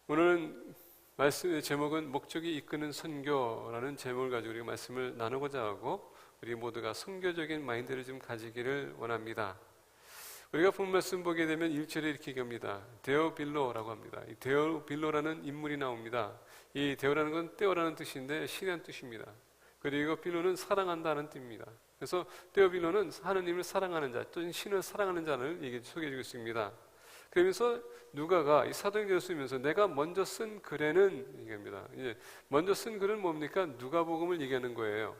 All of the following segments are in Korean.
오늘은 말씀의 제목은 목적이 이끄는 선교라는 제목을 가지고 우리가 말씀을 나누고자 하고 우리 모두가 선교적인 마인드를 좀 가지기를 원합니다. 우리가 본 말씀 보게 되면 1절에 이렇게 얘기합니다. 데오빌로라고 합니다. 이 데오빌로라는 인물이 나옵니다. 이 데오라는 건 떼어라는 뜻인데 신이라는 뜻입니다. 그리고 빌로는 사랑한다는 뜻입니다. 그래서 데오빌로는 하느님을 사랑하는 자, 또는 신을 사랑하는 자를 소개해주고 있습니다. 그러면서 누가가 이 사도행전을 쓰면서 내가 먼저 쓴 글에는 얘기합니다. 이제 먼저 쓴 글은 뭡니까? 누가복음을 얘기하는 거예요.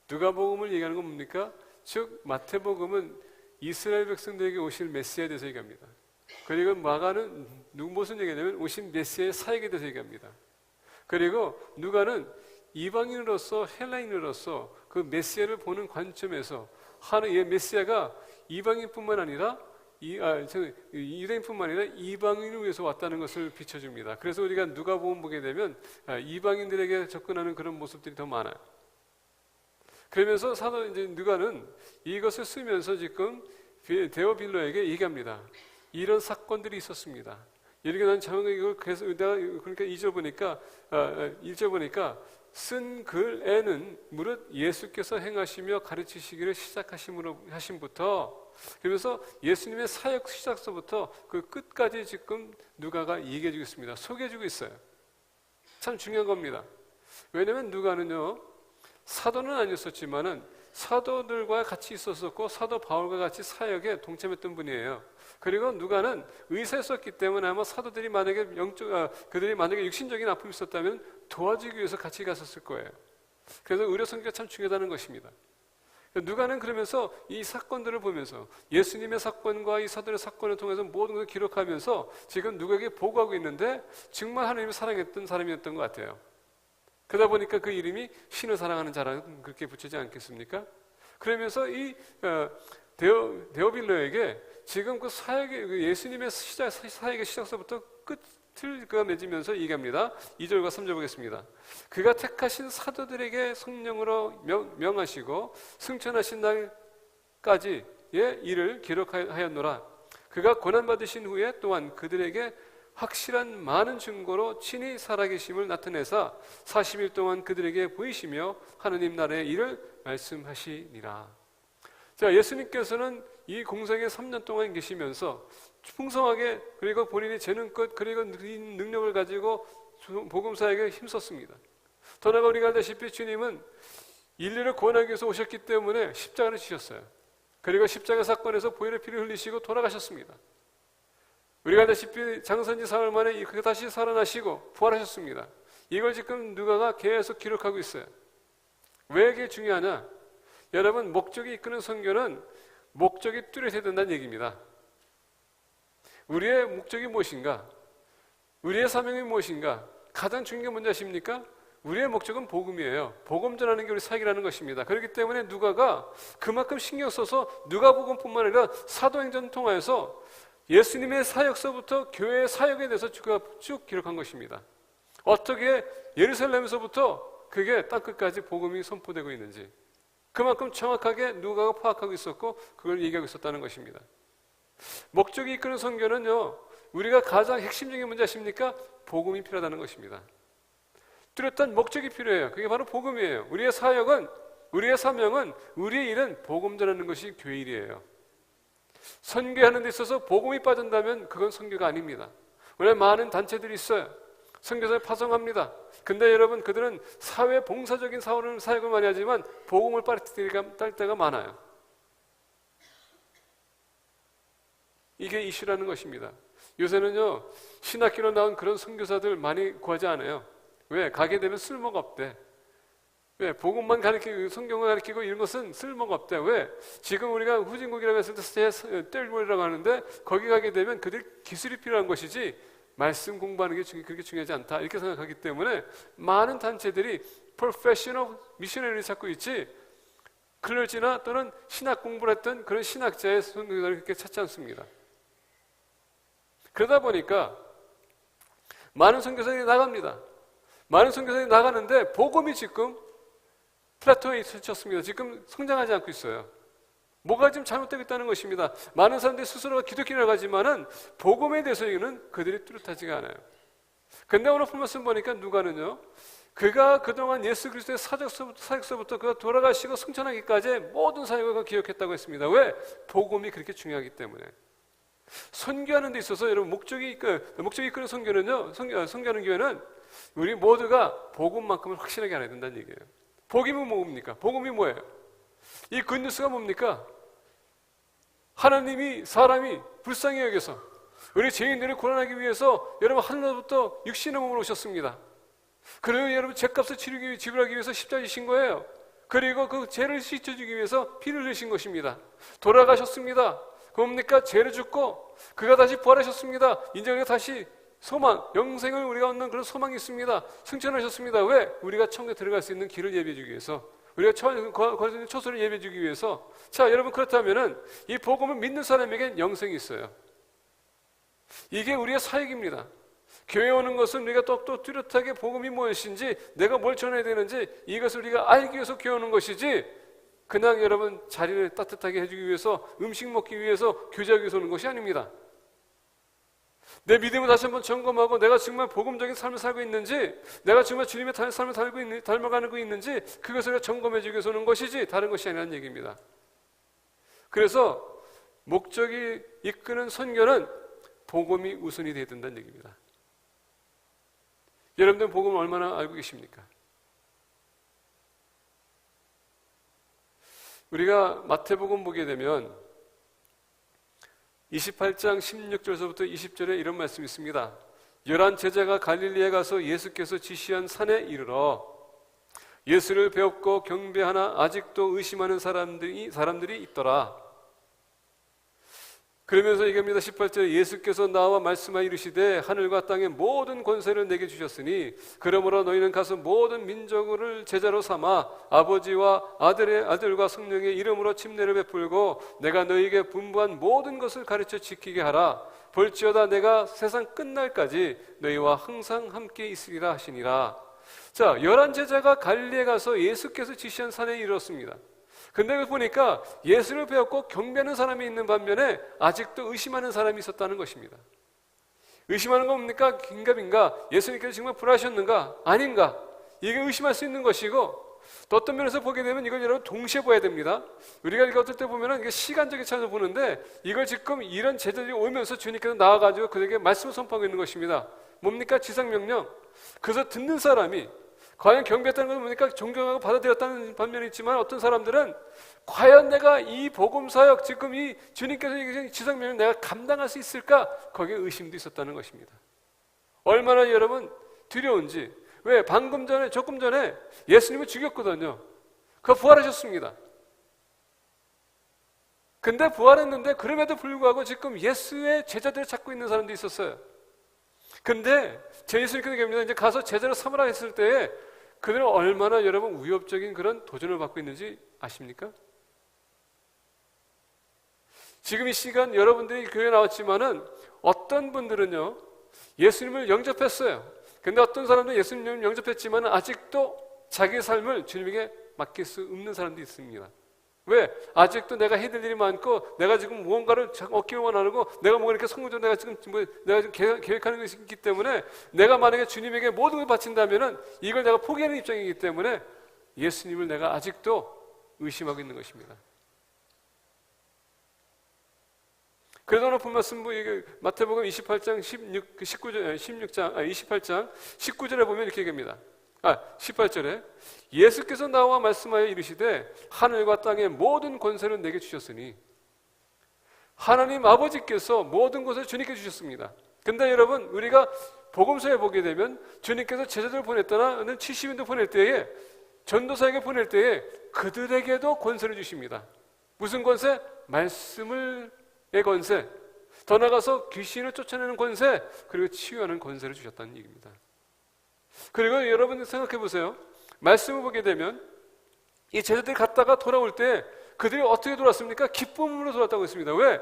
누가복음을 얘기하는 건 뭡니까? 즉 마태복음은 이스라엘 백성들에게 오실 메시아에 대해서 얘기합니다. 그리고 마가는 무슨 얘기냐면 오신 메시아의 사역에 대해서 얘기합니다. 그리고 누가는 이방인으로서 헬라인으로서 그 메시아를 보는 관점에서 하나의 메시아가 이방인뿐만 아니라 유대인뿐만 아니라 이방인을 위해서 왔다는 것을 비춰줍니다. 그래서 우리가 누가복음 보게 되면 이방인들에게 접근하는 그런 모습들이 더 많아요. 그러면서 사도 이제 누가는 이것을 쓰면서 지금 데오빌로에게 얘기합니다. 이런 사건들이 있었습니다. 이렇게 난 정확히 이걸 그래서 내가 그러니까 2절 보니까 쓴 글에는 무릇 예수께서 행하시며 가르치시기를 하심부터 그러면서 예수님의 사역 시작서부터 그 끝까지 지금 누가가 얘기해주고 있습니다. 소개해주고 있어요. 참 중요한 겁니다. 왜냐하면 누가는요 사도는 아니었었지만은 사도들과 같이 있었었고 사도 바울과 같이 사역에 동참했던 분이에요. 그리고 누가는 의사였었기 때문에 아마 사도들이 만약에 그들이 만약에 육신적인 아픔이 있었다면 도와주기 위해서 같이 갔었을 거예요. 그래서 의료 선교가 참 중요하다는 것입니다. 누가는 그러면서 이 사건들을 보면서 예수님의 사건과 이 사도의 사건을 통해서 모든 것을 기록하면서 지금 누가에게 보고하고 있는데 정말 하나님을 사랑했던 사람이었던 것 같아요. 그러다 보니까 그 이름이 신을 사랑하는 자라고 그렇게 붙이지 않겠습니까? 그러면서 이 데오빌로에게 지금 그 사역의 예수님의 사역의 시작서부터 끝을 그가 맺으면서 얘기합니다. 2절과 3절 보겠습니다. 그가 택하신 사도들에게 성령으로 명하시고 승천하신 날까지의 일을 기록하였노라. 그가 고난받으신 후에 또한 그들에게 확실한 많은 증거로 친히 살아계심을 나타내사 40일 동안 그들에게 보이시며 하느님 나라의 일을 말씀하시니라. 자, 예수님께서는 이 공생에 3년 동안 계시면서 풍성하게 그리고 본인이 재능껏 그리고 능력을 가지고 복음사에게 힘썼습니다. 더 나아가 우리가 알다시피 주님은 인류를 구원하기 위해서 오셨기 때문에 십자가를 지셨어요. 그리고 십자가 사건에서 보혈의 피를 흘리시고 돌아가셨습니다. 우리가 알다시피 장선지 사흘 만에 다시 살아나시고 부활하셨습니다. 이걸 지금 누가가 계속 기록하고 있어요. 왜 이게 중요하냐? 여러분, 목적이 이끄는 선교는 목적이 뚜렷해야 된다는 얘기입니다. 우리의 목적이 무엇인가? 우리의 사명이 무엇인가? 가장 중요한 게 뭔지 아십니까? 우리의 목적은 복음이에요. 복음 전하는 게 우리 사역이라는 것입니다. 그렇기 때문에 누가가 그만큼 신경 써서 누가복음뿐만 아니라 사도행전 통하여서 예수님의 사역서부터 교회의 사역에 대해서 쭉 기록한 것입니다. 어떻게 예루살렘에서부터 그게 땅끝까지 복음이 선포되고 있는지 그만큼 정확하게 누가가 파악하고 있었고 그걸 얘기하고 있었다는 것입니다. 목적이 이끄는 선교는요, 우리가 가장 핵심적인 문제 아십니까? 복음이 필요하다는 것입니다. 뚜렷한 목적이 필요해요. 그게 바로 복음이에요. 우리의 사역은, 우리의 사명은, 우리의 일은 복음 전하는 것이 교회 일이에요. 선교하는 데 있어서 복음이 빠진다면 그건 선교가 아닙니다. 원래 많은 단체들이 있어요. 선교사를 파송합니다. 근데 여러분, 그들은 사회 봉사적인 사역을 많이 하지만 복음을 딸 때가 많아요. 이게 이슈라는 것입니다. 요새는요, 신학기로 나온 그런 선교사들 많이 구하지 않아요. 왜? 가게 되면 쓸모가 없대. 왜? 복음만 가르치고 성경을 가르치고 이런 것은 쓸모가 없대. 왜? 지금 우리가 후진국이라고 했을 때 뗄물이라고 하는데 거기 가게 되면 그들 기술이 필요한 것이지 말씀 공부하는 게 그렇게 중요하지 않다 이렇게 생각하기 때문에 많은 단체들이 프로페셔널 미셔너리를 찾고 있지 클러지나 또는 신학 공부를 했던 그런 신학자의 선교사를 그렇게 찾지 않습니다. 그러다 보니까 많은 선교사들이 나갑니다. 많은 선교사들이 나가는데 복음이 지금 플라토에 있었습니다. 지금 성장하지 않고 있어요. 뭐가 지금 잘못되고 있다는 것입니다. 많은 사람들이 스스로가 기독교라고 하지만은 복음에 대해서는 그들이 뚜렷하지가 않아요. 근데 오늘 본 말씀 보니까 누가는요, 그가 그동안 예수 그리스도의 사역서부터 그가 돌아가시고 승천하기까지 모든 사역을 기억했다고 했습니다. 왜? 복음이 그렇게 중요하기 때문에. 선교하는 데 있어서 여러분 목적이 이끄는 선교는요, 선교하는 교회는 우리 모두가 복음만큼은 확실하게 알아야 된다는 얘기예요. 복음은 뭡니까? 복음이 뭐예요? 이 굿뉴스가 뭡니까? 하나님이 사람이 불쌍히 여겨서 우리 죄인들을 구원하기 위해서 여러분 하늘로부터 육신의 몸으로 오셨습니다. 그리고 여러분 죄값을 지불하기 위해서 십자가에 지신 거예요. 그리고 그 죄를 씻어주기 위해서 피를 흘리신 것입니다. 돌아가셨습니다. 그 뭡니까? 죄를 죽고 그가 다시 부활하셨습니다. 이제 우리가 다시 소망, 영생을 우리가 얻는 그런 소망이 있습니다. 승천하셨습니다. 왜? 우리가 천국에 들어갈 수 있는 길을 예비해 주기 위해서, 우리가 거기서 있는 초소를 예비해 주기 위해서. 자, 여러분 그렇다면은 이 복음을 믿는 사람에겐 영생이 있어요. 이게 우리의 사역입니다. 교회 오는 것은 우리가 또 뚜렷하게 복음이 무엇인지, 내가 뭘 전해야 되는지 이것을 우리가 알기 위해서 교회 오는 것이지, 그냥 여러분 자리를 따뜻하게 해주기 위해서, 음식 먹기 위해서, 교제하기 위해서 오는 것이 아닙니다. 내 믿음을 다시 한번 점검하고 내가 정말 복음적인 삶을 살고 있는지, 내가 정말 주님의 삶을 닮아가는 거 있는지, 그것을 점검해 주기 위해서 오는 것이지 다른 것이 아니라는 얘기입니다. 그래서 목적이 이끄는 선교는 복음이 우선이 되어야 된다는 얘기입니다. 여러분들 복음을 얼마나 알고 계십니까? 우리가 마태복음 보게 되면 28장 16절서부터 20절에 이런 말씀이 있습니다. 11 제자가 갈릴리에 가서 예수께서 지시한 산에 이르러 예수를 배웠고 경배하나 아직도 의심하는 사람들이 있더라. 그러면서 얘기합니다. 18절에 예수께서 나와 말씀하여 이르시되 하늘과 땅의 모든 권세를 내게 주셨으니 그러므로 너희는 가서 모든 민족을 제자로 삼아 아버지와 아들과 성령의 이름으로 침례를 베풀고 내가 너희에게 분부한 모든 것을 가르쳐 지키게 하라. 볼지어다 내가 세상 끝날까지 너희와 항상 함께 있으리라 하시니라. 자, 11 제자가 갈릴리에 가서 예수께서 지시한 산에 이르렀습니다. 근데 보니까 예수를 배웠고 경배하는 사람이 있는 반면에 아직도 의심하는 사람이 있었다는 것입니다. 의심하는 건 뭡니까? 긴가민가? 예수님께서 정말 불하셨는가? 아닌가? 이게 의심할 수 있는 것이고, 또 어떤 면에서 보게 되면 이걸 여러분 동시에 봐야 됩니다. 우리가 이거 어떨 때 보면은 이게 시간적인 차이에서 보는데, 이걸 지금 이런 제자들이 오면서 주님께서 나와가지고 그들에게 말씀을 선포하고 있는 것입니다. 뭡니까? 지상명령. 그래서 듣는 사람이 과연 경배했다는 것은 뭡니까? 존경하고 받아들였다는 반면이 있지만, 어떤 사람들은 과연 내가 이 복음사역, 지금 이 주님께서 얘기하신 지상명령을 내가 감당할 수 있을까? 거기에 의심도 있었다는 것입니다. 얼마나 여러분 두려운지. 왜? 조금 전에 예수님을 죽였거든요. 그가 부활하셨습니다. 근데 부활했는데 그럼에도 불구하고 지금 예수의 제자들을 찾고 있는 사람도 있었어요. 근데 제 예수님께서 얘기합니다. 이제 가서 제자로 삼으라 했을 때에 그들은 얼마나 여러분 위협적인 그런 도전을 받고 있는지 아십니까? 지금 이 시간 여러분들이 교회에 나왔지만은 어떤 분들은요 예수님을 영접했어요. 근데 어떤 사람들은 예수님을 영접했지만 아직도 자기 삶을 주님에게 맡길 수 없는 사람도 있습니다. 왜? 아직도 내가 해야 될 일이 많고, 내가 지금 무언가를 얻기를 원하고, 내가 뭔가 이렇게 성공적으로 내가 지금 계획하는 것이 있기 때문에, 내가 만약에 주님에게 모든 걸 바친다면은 이걸 내가 포기하는 입장이기 때문에 예수님을 내가 아직도 의심하고 있는 것입니다. 그래서 오늘 본 말씀 마태복음 28장 28장 19절에 보면 이렇게 얘기합니다. 18절에 예수께서 나와 말씀하여 이르시되 하늘과 땅의 모든 권세를 내게 주셨으니, 하나님 아버지께서 모든 것을 주님께 주셨습니다. 근데 여러분 우리가 복음서에 보게 되면 주님께서 제자들을 보냈거나 70인도 보낼 때에, 전도사에게 보낼 때에 그들에게도 권세를 주십니다. 무슨 권세? 말씀의 권세, 더 나아가서 귀신을 쫓아내는 권세, 그리고 치유하는 권세를 주셨다는 얘기입니다. 그리고 여러분 생각해 보세요. 말씀을 보게 되면 이 제자들이 갔다가 돌아올 때 그들이 어떻게 돌아왔습니까? 기쁨으로 돌아왔다고 했습니다. 왜?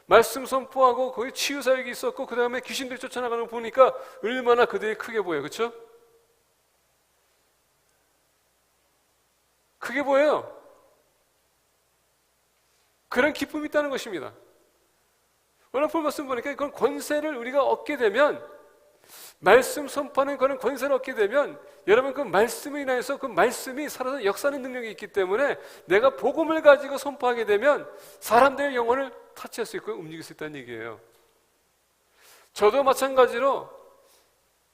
말씀 선포하고 거기 치유 사역이 있었고, 그 다음에 귀신들이 쫓아나가는 거 보니까 얼마나 그들이 크게 보여요. 그렇죠? 크게 보여요. 그런 기쁨이 있다는 것입니다. 오늘 볼 말씀 보니까 그런 권세를 우리가 얻게 되면 말씀 선포하는 그런 권세를 얻게 되면 여러분 그 말씀에 인하여서 그 말씀이 살아서 역사하는 능력이 있기 때문에 내가 복음을 가지고 선포하게 되면 사람들의 영혼을 타치할 수 있고 움직일 수 있다는 얘기예요. 저도 마찬가지로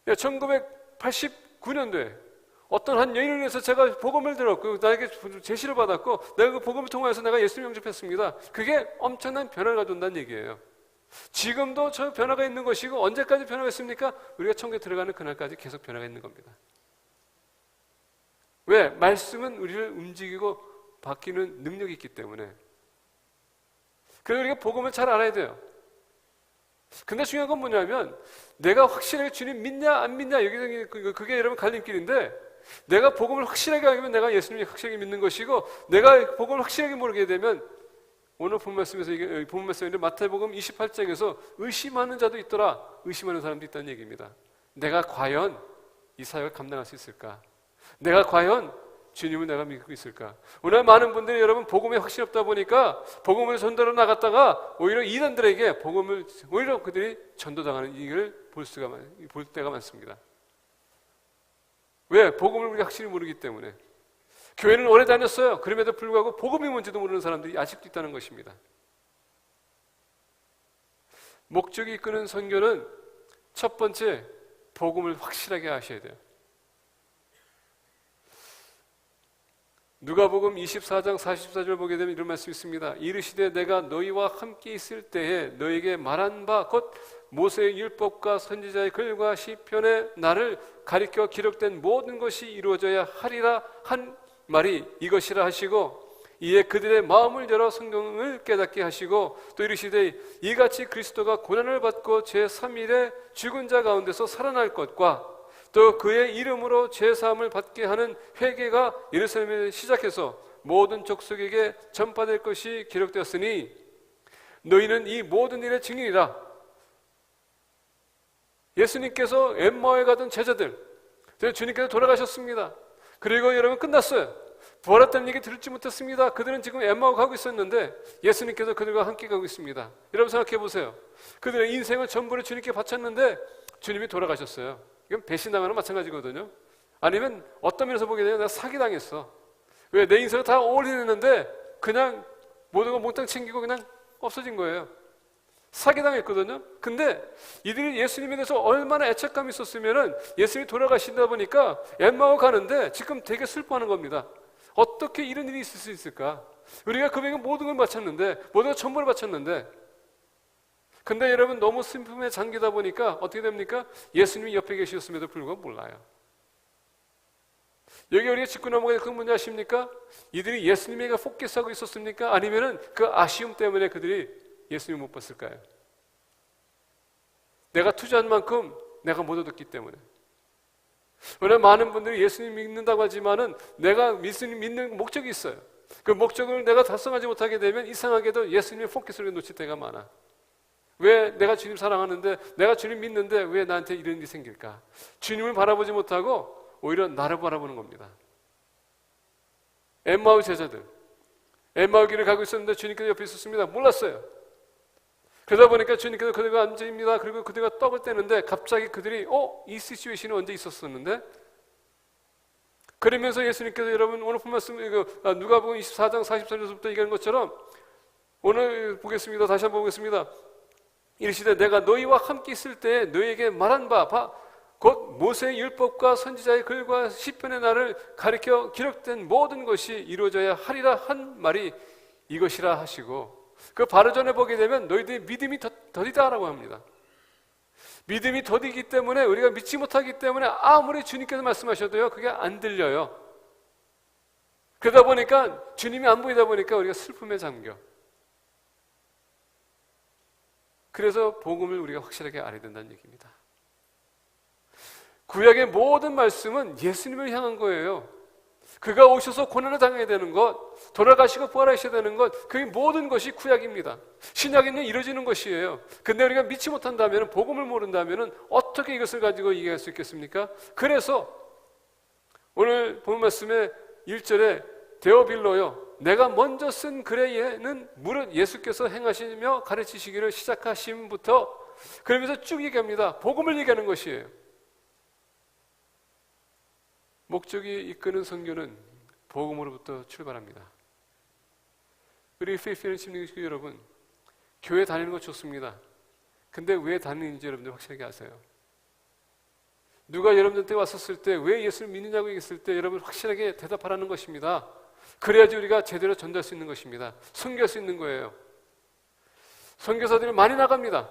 1989년도에 어떤 한 여인을 위해서 제가 복음을 들었고 나에게 제시를 받았고 내가 그 복음을 통해서 내가 예수님 영접했습니다. 그게 엄청난 변화를 가져온다는 얘기예요. 지금도 저 변화가 있는 것이고 언제까지 변화가 있습니까? 우리가 천국에 들어가는 그날까지 계속 변화가 있는 겁니다. 왜? 말씀은 우리를 움직이고 바뀌는 능력이 있기 때문에. 그래서 우리가 복음을 잘 알아야 돼요. 근데 중요한 건 뭐냐면 내가 확실하게 주님 믿냐 안 믿냐 여기서 그게 여러분 갈림길인데 내가 복음을 확실하게 알면 내가 예수님을 확실하게 믿는 것이고 내가 복음을 확실하게 모르게 되면 오늘 본 말씀에서 본 말씀인데 마태복음 28장에서 의심하는 자도 있더라. 의심하는 사람도 있다는 얘기입니다. 내가 과연 이 사역을 감당할 수 있을까? 내가 과연 주님을 내가 믿고 있을까? 오늘 많은 분들이 여러분 복음에 확신이 없다 보니까 복음을 전도로 나갔다가 오히려 이단들에게 복음을 오히려 그들이 전도당하는 일을 볼 때가 많습니다. 왜? 복음을 우리가 확실히 모르기 때문에. 교회는 오래 다녔어요. 그럼에도 불구하고 복음이 뭔지도 모르는 사람들이 아직도 있다는 것입니다. 목적이 이끄는 선교는 첫 번째 복음을 확실하게 아셔야 돼요. 누가복음 24장 44절 보게 되면 이런 말씀이 있습니다. 이르시되 내가 너희와 함께 있을 때에 너희에게 말한 바 곧 모세의 율법과 선지자의 글과 시편의 나를 가리켜 기록된 모든 것이 이루어져야 하리라 한 말이 이것이라 하시고 이에 그들의 마음을 열어 성경을 깨닫게 하시고 또 이르시되 이같이 그리스도가 고난을 받고 제3일에 죽은 자 가운데서 살아날 것과 또 그의 이름으로 제사함을 받게 하는 회개가 예루살렘에 시작해서 모든 족속에게 전파될 것이 기록되었으니 너희는 이 모든 일의 증인이라. 예수님께서 엠마오에 가던 제자들, 주님께서 돌아가셨습니다. 그리고 여러분 끝났어요. 부활했다는 얘기 들을지 못했습니다. 그들은 지금 엠마오 가고 있었는데 예수님께서 그들과 함께 가고 있습니다. 여러분 생각해 보세요. 그들의 인생을 전부를 주님께 바쳤는데 주님이 돌아가셨어요. 이건 배신당하는 마찬가지거든요. 아니면 어떤 면에서 보게 되면 내가 사기당했어. 왜? 내 인생을 다 올인했는데 그냥 모든 거 몽땅 챙기고 그냥 없어진 거예요. 사기당했거든요. 근데 이들이 예수님에 대해서 얼마나 애착감이 있었으면은 예수님이 돌아가신다 보니까 엠마오 가는데 지금 되게 슬퍼하는 겁니다. 어떻게 이런 일이 있을 수 있을까? 우리가 그에게 모든 걸 바쳤는데 모든 걸 전부를 바쳤는데 근데 여러분 너무 슬픔에 잠기다 보니까 어떻게 됩니까? 예수님이 옆에 계셨음에도 불구하고 몰라요. 여기 우리가 짚고 넘어가야 그 문제 아십니까? 이들이 예수님에게 포커스하고 있었습니까? 아니면은 그 아쉬움 때문에 그들이 예수님을 못 봤을까요? 내가 투자한 만큼 내가 못 얻었기 때문에. 오늘 많은 분들이 예수님 믿는다고 하지만은 내가 예수님 믿는 목적이 있어요. 그 목적을 내가 달성하지 못하게 되면 이상하게도 예수님의 포커스를 놓칠 때가 많아. 왜 내가 주님 사랑하는데 내가 주님 믿는데 왜 나한테 이런 일이 생길까? 주님을 바라보지 못하고 오히려 나를 바라보는 겁니다. 엠마오 제자들 엠마오 길을 가고 있었는데 주님께서 옆에 있었습니다. 몰랐어요. 그러다 보니까 주님께서 그들과 앉아입니다. 그리고 그들과 떡을 떼는데 갑자기 그들이 이 시츄에이션이 언제 있었었는데? 그러면서 예수님께서 여러분 오늘 본 말씀 누가복음 24장 44절부터 얘기하는 것처럼 오늘 보겠습니다. 다시 한번 보겠습니다. 이르시되 내가 너희와 함께 있을 때 너희에게 말한 바 곧 모세의 율법과 선지자의 글과 시편의 나를 가리켜 기록된 모든 것이 이루어져야 하리라 한 말이 이것이라 하시고 그 바로 전에 보게 되면 너희들의 믿음이 더디다라고 합니다. 믿음이 더디기 때문에 우리가 믿지 못하기 때문에 아무리 주님께서 말씀하셔도요 그게 안 들려요. 그러다 보니까 주님이 안 보이다 보니까 우리가 슬픔에 잠겨. 그래서 복음을 우리가 확실하게 알아야 된다는 얘기입니다. 구약의 모든 말씀은 예수님을 향한 거예요. 그가 오셔서 고난을 당해야 되는 것, 돌아가시고 부활하셔야 되는 것, 그 모든 것이 구약입니다. 신약에는 이루어지는 것이에요. 근데 우리가 믿지 못한다면, 복음을 모른다면 어떻게 이것을 가지고 이해할 수 있겠습니까? 그래서 오늘 본 말씀의 1절에 데오빌로요, 내가 먼저 쓴 글에는 무릇 예수께서 행하시며 가르치시기를 시작하심부터 그러면서 쭉 얘기합니다. 복음을 얘기하는 것이에요. 목적이 이끄는 선교는 복음으로부터 출발합니다. 우리 페이스는 심리교육 여러분, 교회 다니는 거 좋습니다. 근데 왜 다니는지 여러분들 확실하게 아세요? 누가 여러분들한테 왔었을 때 왜 예수를 믿느냐고 얘기했을 때 여러분 확실하게 대답하라는 것입니다. 그래야지 우리가 제대로 전달할 수 있는 것입니다. 선교할 수 있는 거예요. 선교사들이 많이 나갑니다.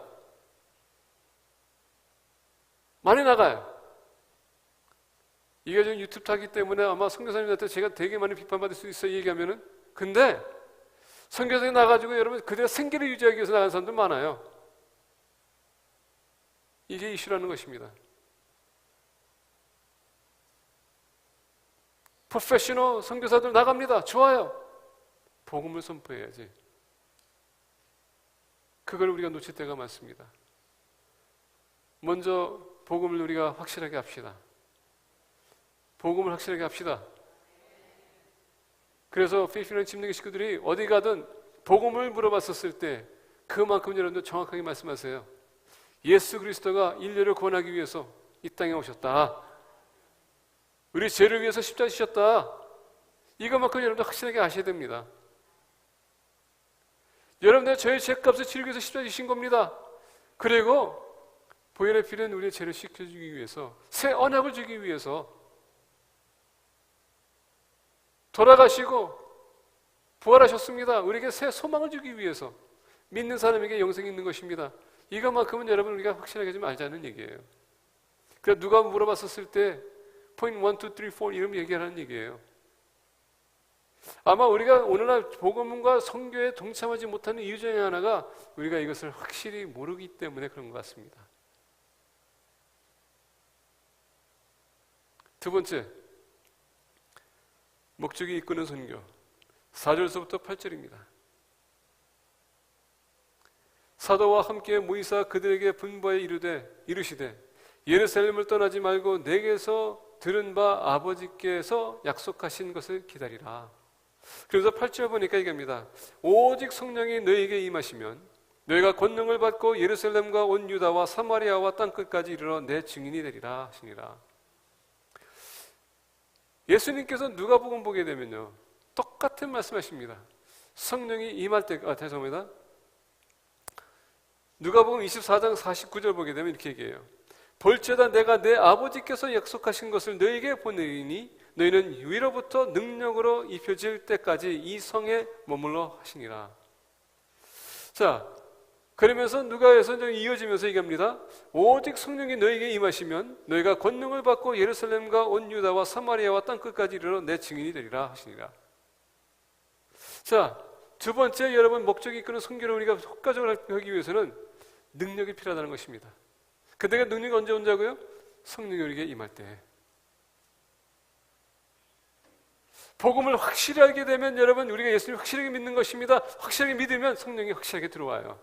많이 나가요. 이게 지금 유튜브 타기 때문에 아마 선교사님한테 제가 되게 많이 비판받을 수 있어요, 얘기하면은. 근데 선교사에 나가지고 여러분 그대로 생계를 유지하기 위해서 나가는 사람들 많아요. 이게 이슈라는 것입니다. 프로페셔널 선교사들 나갑니다. 좋아요. 복음을 선포해야지. 그걸 우리가 놓칠 때가 많습니다. 먼저 복음을 우리가 확실하게 합시다. 복음을 확실하게 합시다. 그래서 페이스라는 침례교 식구들이 어디 가든 복음을 물어봤었을 때 그만큼 여러분들 정확하게 말씀하세요. 예수 그리스도가 인류를 구원하기 위해서 이 땅에 오셨다. 우리 죄를 위해서 십자가 지셨다. 이것만큼 여러분들 확실하게 아셔야 됩니다. 여러분들 저의 죄값을 치르기 위해서 십자가 지신 겁니다. 그리고 보혈의 피는 우리의 죄를 씻겨주기 위해서, 새 언약을 주기 위해서 돌아가시고 부활하셨습니다. 우리에게 새 소망을 주기 위해서, 믿는 사람에게 영생이 있는 것입니다. 이것만큼은 여러분 우리가 확실하게 좀 알자는 얘기예요. 그래서 누가 물어봤었을 때 포인트 1, 2, 3, 4 이름 얘기하라는 얘기예요. 아마 우리가 오늘날 복음과 선교에 동참하지 못하는 이유 중에 하나가 우리가 이것을 확실히 모르기 때문에 그런 것 같습니다. 두 번째, 목적이 이끄는 선교. 4절서부터 8절입니다. 사도와 함께 모이사 그들에게 분부하여 이르시되 예루살렘을 떠나지 말고 내게서 들은 바 아버지께서 약속하신 것을 기다리라. 그래서 8절 보니까 얘기합니다. 오직 성령이 너희에게 임하시면 너희가 권능을 받고 예루살렘과 온 유다와 사마리아와 땅끝까지 이르러 내 증인이 되리라 하시니라. 예수님께서 누가복음 보게 되면요 똑같은 말씀하십니다. 성령이 임할 때, 죄송합니다. 누가복음 24장 49절 보게 되면 이렇게 얘기해요. 볼지어다 내가 내 아버지께서 약속하신 것을 너희에게 보내리니 너희는 위로부터 능력으로 입혀질 때까지 이 성에 머물러 하시니라. 자, 그러면서 누가에서 이어지면서 얘기합니다. 오직 성령이 너희에게 임하시면 너희가 권능을 받고 예루살렘과 온 유다와 사마리아와 땅끝까지 이르러 내 증인이 되리라 하시니라. 자, 두 번째 여러분 목적이 이끄는 선교를 우리가 효과적으로 하기 위해서는 능력이 필요하다는 것입니다. 근데 그 능력이 언제 온다고요? 성령이 우리에게 임할 때. 복음을 확실히 알게 되면 여러분 우리가 예수님을 확실하게 믿는 것입니다. 확실하게 믿으면 성령이 확실하게 들어와요.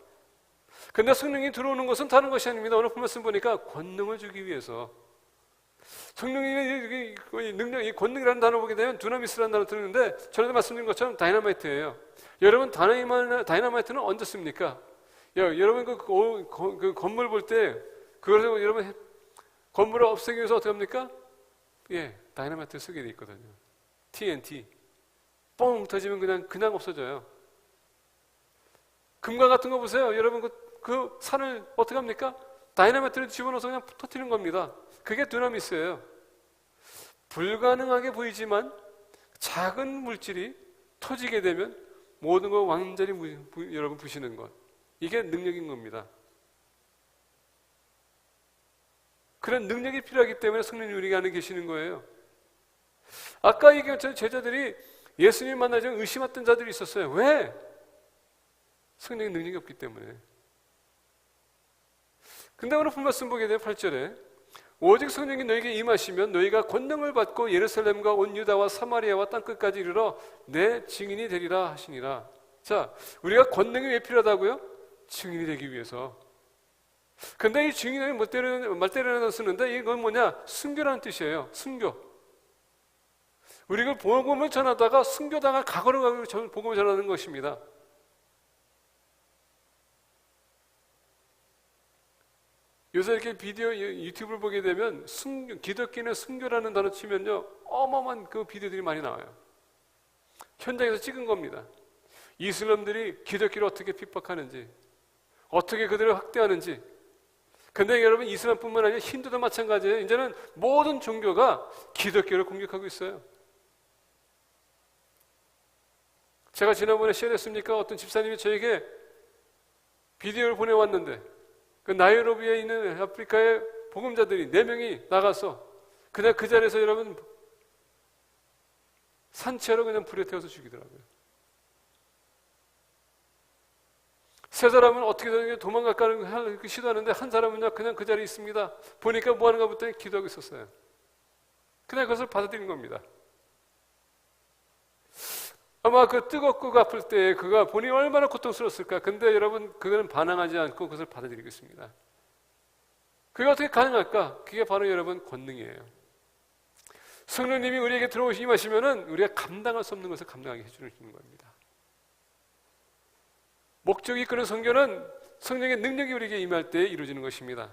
근데 성령이 들어오는 것은 다른 것이 아닙니다. 오늘 말씀 보니까 권능을 주기 위해서. 성령의 능력, 이 권능이라는 단어 보게 되면 두나미스라는 단어 들었는데 전에도 말씀드린 것처럼 다이너마이트예요. 여러분 다이너마이트는 언제 씁니까? 여러분 그 건물 볼 때 그걸 여러분 건물을 없애기 위해서 어떻게 합니까? 다이너마이트를 쓰게 돼 있거든요. TNT 뻥 터지면 그냥 없어져요. 금강 같은 거 보세요. 여러분 그 산을 어떻게 합니까? 다이너마이트를 집어넣어서 그냥 터뜨리는 겁니다. 그게 두나미스예요. 불가능하게 보이지만 작은 물질이 터지게 되면 모든 걸 완전히 여러분 부시는 것. 이게 능력인 겁니다. 그런 능력이 필요하기 때문에 성령님 우리가 안에 계시는 거예요. 아까 얘기했던 제자들이 예수님 만나지 의심했던 자들이 있었어요. 왜? 성령의 능력이 없기 때문에. 근데 오늘 말씀 보게 되면 8절에 오직 성령이 너에게 임하시면 너희가 권능을 받고 예루살렘과 온 유다와 사마리아와 땅끝까지 이르러 내 증인이 되리라 하시니라. 자, 우리가 권능이 왜 필요하다고요? 증인이 되기 위해서. 근데 이 증인은 말대로 쓰는데 이건 뭐냐? 순교라는 뜻이에요. 순교. 우리가 복음을 전하다가 순교당할 각오를 가지고 복음을 전하는 것입니다. 요새 이렇게 비디오 유튜브를 보게 되면 기독교는 순교라는 단어 치면요 어마어마한 그 비디오들이 많이 나와요. 현장에서 찍은 겁니다. 이슬람들이 기독교를 어떻게 핍박하는지, 어떻게 그들을 학대하는지. 근데 여러분, 이슬람뿐만 아니라 힌두도 마찬가지예요. 이제는 모든 종교가 기독교를 공격하고 있어요. 제가 지난번에 시연했습니까? 어떤 집사님이 저에게 비디오를 보내왔는데, 그 나이로비에 있는 아프리카의 복음자들이 4명이 나가서 그냥 그 자리에서 여러분 산채로 그냥 불에 태워서 죽이더라고요. 세 사람은 어떻게든 도망갈까 시도하는데 한 사람은요 그냥 그 자리에 있습니다. 보니까 뭐 하는가 부터 기도하고 있었어요. 그냥 그것을 받아들인 겁니다. 아마 그 뜨겁고 아플 때 그가 본인이 얼마나 고통스러웠을까. 근데 여러분, 그거는 반항하지 않고 그것을 받아들이고 있습니다. 그게 어떻게 가능할까? 그게 바로 여러분 권능이에요. 성령님이 우리에게 임하시면은 우리가 감당할 수 없는 것을 감당하게 해주는 겁니다. 목적이 이끄는 선교는 성령의 능력이 우리에게 임할 때 이루어지는 것입니다.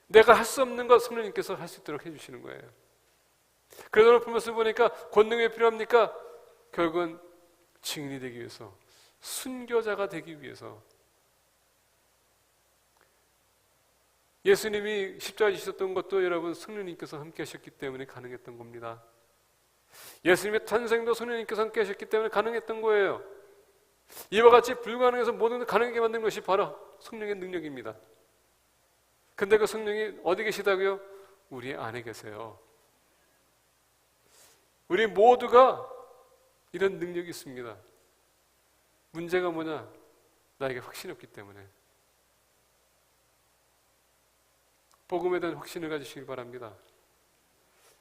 내가 할 수 없는 것 성령님께서 할 수 있도록 해주시는 거예요. 그래서 오늘 본문을 보니까 권능이 왜 필요합니까? 결국은 증인이 되기 위해서, 순교자가 되기 위해서. 예수님이 십자가에 지셨던 것도 여러분 성령님께서 함께 하셨기 때문에 가능했던 겁니다. 예수님의 탄생도 성령님께서 함께 하셨기 때문에 가능했던 거예요. 이와 같이 불가능해서 모든 걸 가능하게 만든 것이 바로 성령의 능력입니다. 근데 그 성령이 어디 계시다고요? 우리 안에 계세요. 우리 모두가 이런 능력이 있습니다. 문제가 뭐냐? 나에게 확신이 없기 때문에. 복음에 대한 확신을 가지시기 바랍니다.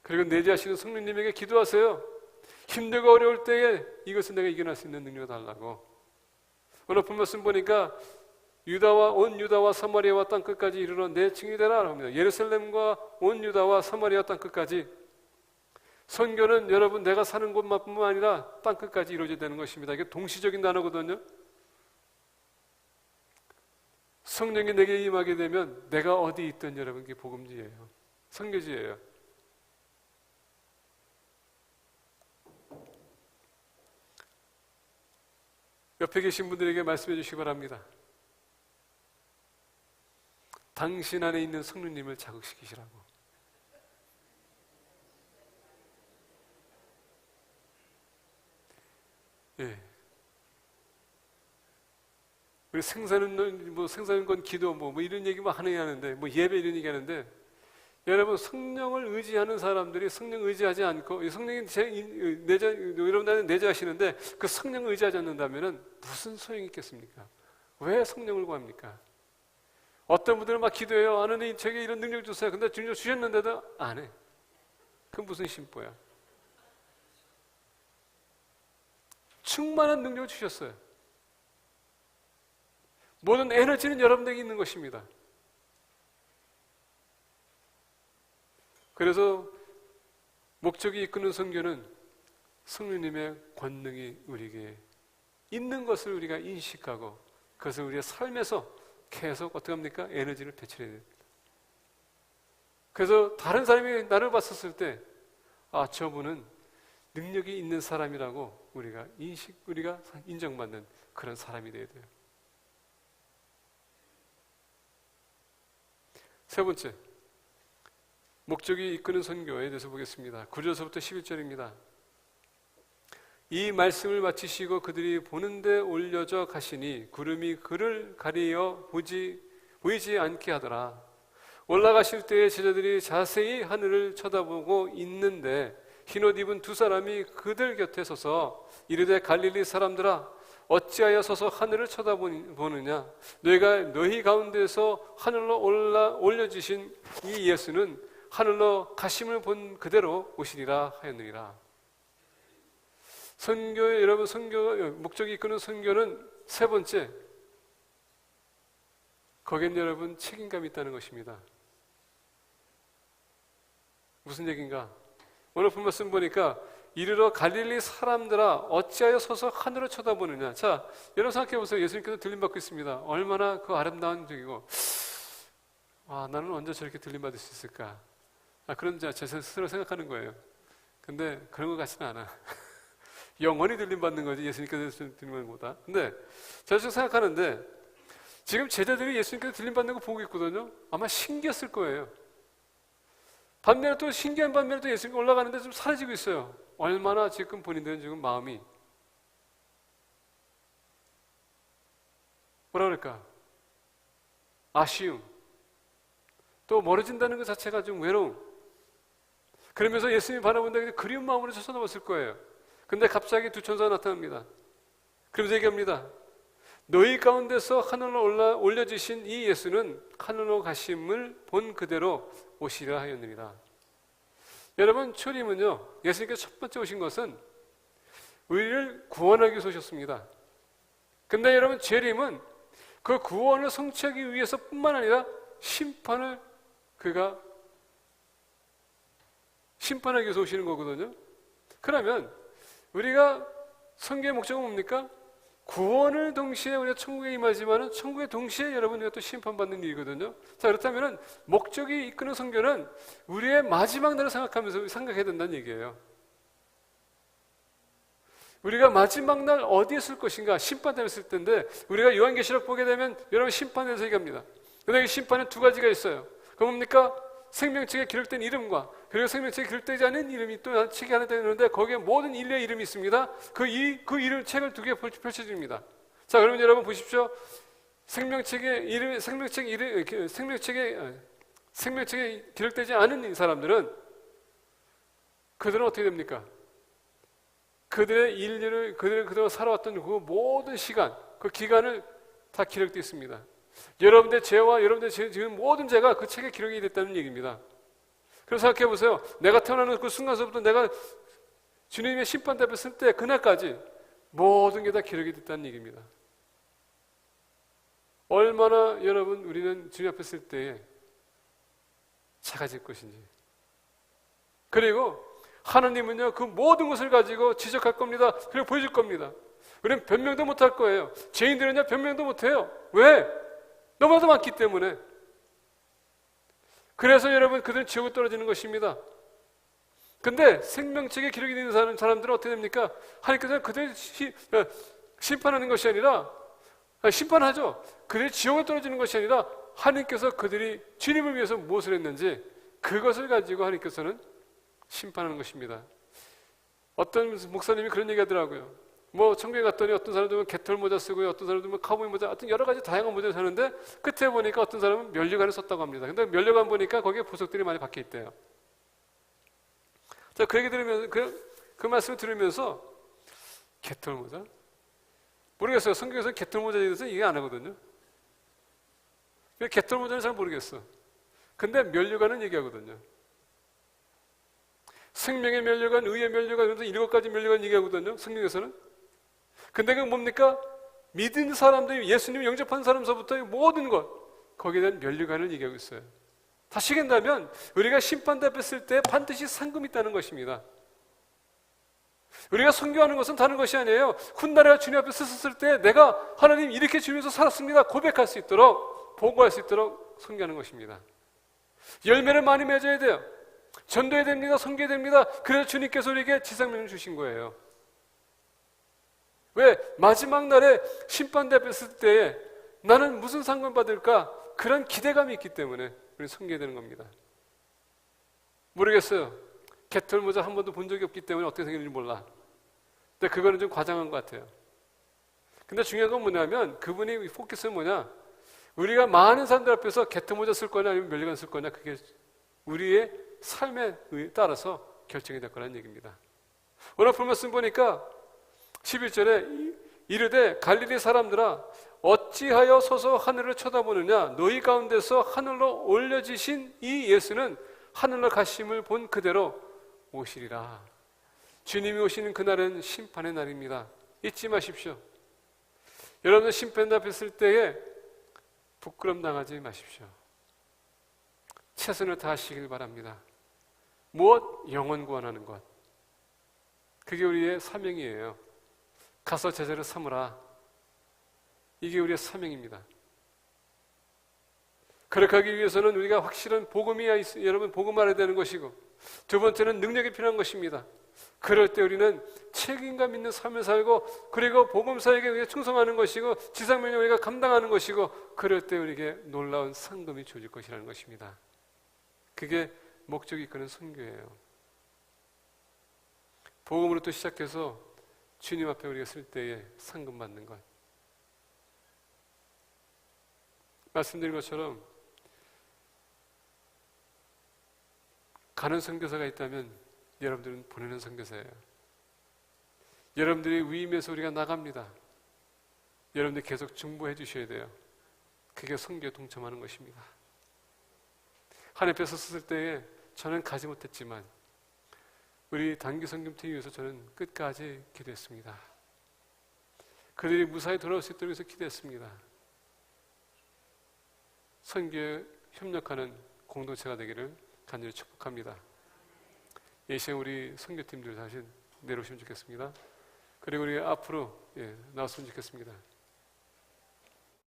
그리고 내재하시는 성령님에게 기도하세요. 힘들고 어려울 때에 이것은 내가 이겨낼 수 있는 능력을 달라고. 오늘 본 말씀 보니까 온 유다와 사마리아와 땅끝까지 이르러 내 증인이 되라 합니다. 예루살렘과 온 유다와 사마리아 땅끝까지. 선교는 여러분 내가 사는 곳만뿐만 아니라 땅끝까지 이루어져야 되는 것입니다. 이게 동시적인 단어거든요. 성령이 내게 임하게 되면 내가 어디 있든 여러분 그게 복음지예요. 선교지예요. 옆에 계신 분들에게 말씀해 주시기 바랍니다. 당신 안에 있는 성령님을 자극시키시라고. 예. 우리 생사는 기도 뭐 이런 얘기만 하는데 예배 이런 얘기 하는데, 여러분 성령을 의지하는 사람들이 성령 의지하지 않고 성령이 여러분한테 내재하시는데 그 성령을 의지하지 않는다면은 무슨 소용이 있겠습니까? 왜 성령을 구합니까? 어떤 분들은 막 기도해요. 하느님 제게 이런 능력 주세요. 근데 능력 주셨는데도 안 해. 그건 무슨 심보야? 충만한 능력을 주셨어요. 모든 에너지는 여러분에게 있는 것입니다. 그래서 목적이 이끄는 선교는 성령님의 권능이 우리에게 있는 것을 우리가 인식하고 그것을 우리의 삶에서 계속 어떻게 합니까? 에너지를 배출해야 됩니다. 그래서 다른 사람이 나를 봤었을 때 저분은 능력이 있는 사람이라고 우리가 인정받는 그런 사람이 되어야 돼요. 세 번째, 목적이 이끄는 선교에 대해서 보겠습니다. 9절서부터 11절입니다. 이 말씀을 마치시고 그들이 보는데 올려져 가시니 구름이 그를 가리어 보이지 않게 하더라. 올라가실 때에 제자들이 자세히 하늘을 쳐다보고 있는데 흰옷 입은 두 사람이 그들 곁에 서서 이르되 갈릴리 사람들아 어찌하여 서서 하늘을 쳐다보느냐. 너희 가운데서 하늘로 올려지신 이 예수는 하늘로 가심을 본 그대로 오시리라 하였느니라. 여러분 목적이 이끄는 선교는 세 번째, 거기엔 여러분 책임감이 있다는 것입니다. 무슨 얘기인가? 오늘 본 말씀 보니까 이르러 갈릴리 사람들아 어찌하여 서서 하늘을 쳐다보느냐. 자, 여러분 생각해 보세요. 예수님께서 들림받고 있습니다. 얼마나 그 아름다운 적이고, 나는 언제 저렇게 들림받을 수 있을까? 그런 제 스스로 생각하는 거예요. 근데 그런 것 같지는 않아. 영원히 들림받는 거지, 예수님께서 들림받는 것보다. 근데 제가 지금 생각하는데 지금 제자들이 예수님께서 들림받는 거 보고 있거든요. 아마 신기했을 거예요. 반면에 또 신기한 반면에 또 예수님이 올라가는데 좀 사라지고 있어요. 얼마나 지금 본인들은 지금 마음이 뭐라 그럴까? 아쉬움. 또 멀어진다는 것 자체가 좀 외로움. 그러면서 예수님이 바라본다 그리운 마음으로 쳐다봤을 거예요. 근데 갑자기 두 천사가 나타납니다. 그러면서 얘기합니다. 너희 가운데서 하늘로 올려주신 이 예수는 하늘로 가심을 본 그대로 오시려 하였느니라. 여러분, 주님은요, 예수님께서 첫 번째 오신 것은 우리를 구원하기 위해서 오셨습니다. 근데 여러분, 재림은 그 구원을 성취하기 위해서 뿐만 아니라 심판을 그가 심판하기 위해서 오시는 거거든요. 그러면 우리가 성경의 목적은 뭡니까? 구원을 동시에 우리가 천국에 임하지만은 천국에 동시에 여러분 우리가 또 심판받는 일이거든요. 자, 그렇다면은 목적이 이끄는 성경은 우리의 마지막 날을 생각하면서 생각해야 된다는 얘기예요. 우리가 마지막 날 어디에 쓸 것인가? 심판대에 쓸 텐데 우리가 요한계시록 보게 되면 여러분 심판에서 얘기합니다. 근데 이 심판에 두 가지가 있어요. 그 뭡니까? 생명책에 기록된 이름과 그리고 생명책에 기록되지 않은 이름이 또 책이 하나 되는데 거기에 모든 인류의 이름이 있습니다. 그 이름 책을 두 개 펼쳐집니다. 자, 그러면 여러분 보십시오. 생명책에 기록되지 않은 사람들은 그들은 어떻게 됩니까? 그들의 인류를 그들은 살아왔던 그 모든 시간, 그 기간을 다 기록되어 있습니다. 여러분들의 죄와 여러분들의 지금 모든 죄가 그 책에 기록이 됐다는 얘기입니다. 그래서 생각해 보세요. 내가 태어나는 그 순간서부터 내가 주님의 심판대 앞에 설 때 그날까지 모든 게 다 기록이 됐다는 얘기입니다. 얼마나 여러분 우리는 주님 앞에 설 때에 작아질 것인지. 그리고 하나님은요 그 모든 것을 가지고 지적할 겁니다. 그리고 보여줄 겁니다. 우리는 변명도 못할 거예요. 죄인들은요 변명도 못해요. 왜? 너무나도 많기 때문에. 그래서 여러분 그들은 지옥에 떨어지는 것입니다. 근데 생명책에 기록이 되는 사람들은 어떻게 됩니까? 하나님께서는 그들을 심판하는 것이 아니라 심판하죠. 그들이 지옥에 떨어지는 것이 아니라 하나님께서 그들이 주님을 위해서 무엇을 했는지 그것을 가지고 하나님께서는 심판하는 것입니다. 어떤 목사님이 그런 얘기 하더라고요. 천국에 갔더니 어떤 사람들은 개털 모자 쓰고요, 어떤 사람들은 카우보이 모자, 하여튼 여러 가지 다양한 모자를 사는데 끝에 보니까 어떤 사람은 면류관을 썼다고 합니다. 근데 면류관 보니까 거기에 보석들이 많이 박혀 있대요. 자, 그 얘기 들으면서 그 말씀을 들으면서 개털 모자? 모르겠어요. 성경에서 개털 모자에 대해서 얘기 안 하거든요. 개털 모자는 잘 모르겠어. 근데 면류관은 얘기하거든요. 생명의 면류관, 의의 면류관, 그래서 7가지 면류관 얘기하거든요. 성경에서는. 근데 그건 뭡니까? 믿은 사람들이 예수님을 영접한 사람서부터 모든 것 거기에 대한 면류관을 얘기하고 있어요. 다시 얘기한다면 우리가 심판대 앞에 쓸 때 반드시 상금이 있다는 것입니다. 우리가 선교하는 것은 다른 것이 아니에요. 훗날에 주님 앞에 섰을 때 내가 하나님 이렇게 주님에서 살았습니다 고백할 수 있도록 보고할 수 있도록 선교하는 것입니다. 열매를 많이 맺어야 돼요. 전도해야 됩니다. 선교해야 됩니다. 그래서 주님께서 우리에게 지상명을 주신 거예요. 왜? 마지막 날에 심판대 앞에 섰을 때에 나는 무슨 상관 받을까? 그런 기대감이 있기 때문에 우리는 선교해야 되는 겁니다. 모르겠어요. 개털 모자 한 번도 본 적이 없기 때문에 어떻게 생겼는지 몰라. 근데 그거는 좀 과장한 것 같아요. 근데 중요한 건 뭐냐면 그분이 포커스는 뭐냐? 우리가 많은 사람들 앞에서 개털 모자 쓸 거냐 아니면 면류관 쓸 거냐 그게 우리의 삶에 따라서 결정이 될 거라는 얘기입니다. 오늘 말씀 보니까 11절에 이르되 갈릴리 사람들아 어찌하여 서서 하늘을 쳐다보느냐 너희 가운데서 하늘로 올려지신 이 예수는 하늘로 가심을 본 그대로 오시리라. 주님이 오시는 그날은 심판의 날입니다. 잊지 마십시오. 여러분 심판 앞에 있을 때에 부끄럼 당하지 마십시오. 최선을 다하시길 바랍니다. 무엇? 영혼 구원하는 것. 그게 우리의 사명이에요. 가서 제자를 삼으라. 이게 우리의 사명입니다. 그렇게 하기 위해서는 우리가 확실한 복음이 여러분 복음 알아야 되는 것이고, 두 번째는 능력이 필요한 것입니다. 그럴 때 우리는 책임감 있는 삶을 살고, 그리고 복음사에게 우리가 충성하는 것이고, 지상명령 우리가 감당하는 것이고, 그럴 때 우리에게 놀라운 상금이 주어질 것이라는 것입니다. 그게 목적이 이끄는 선교예요. 복음으로부터 시작해서 주님 앞에 우리가 쓸 때에 상금 받는 것. 말씀드린 것처럼 가는 선교사가 있다면 여러분들은 보내는 선교사예요. 여러분들이 위임해서 우리가 나갑니다. 여러분들 계속 중보해 주셔야 돼요. 그게 선교에 동참하는 것입니다. 하나님께서 썼을 때에 저는 가지 못했지만 우리 단기 선교팀 위해서 저는 끝까지 기도했습니다. 그들이 무사히 돌아올 수 있도록 해서 기도했습니다. 선교에 협력하는 공동체가 되기를 간절히 축복합니다. 이 시간 우리 선교팀들 다시 내려오시면 좋겠습니다. 그리고 우리 앞으로 나왔으면 좋겠습니다.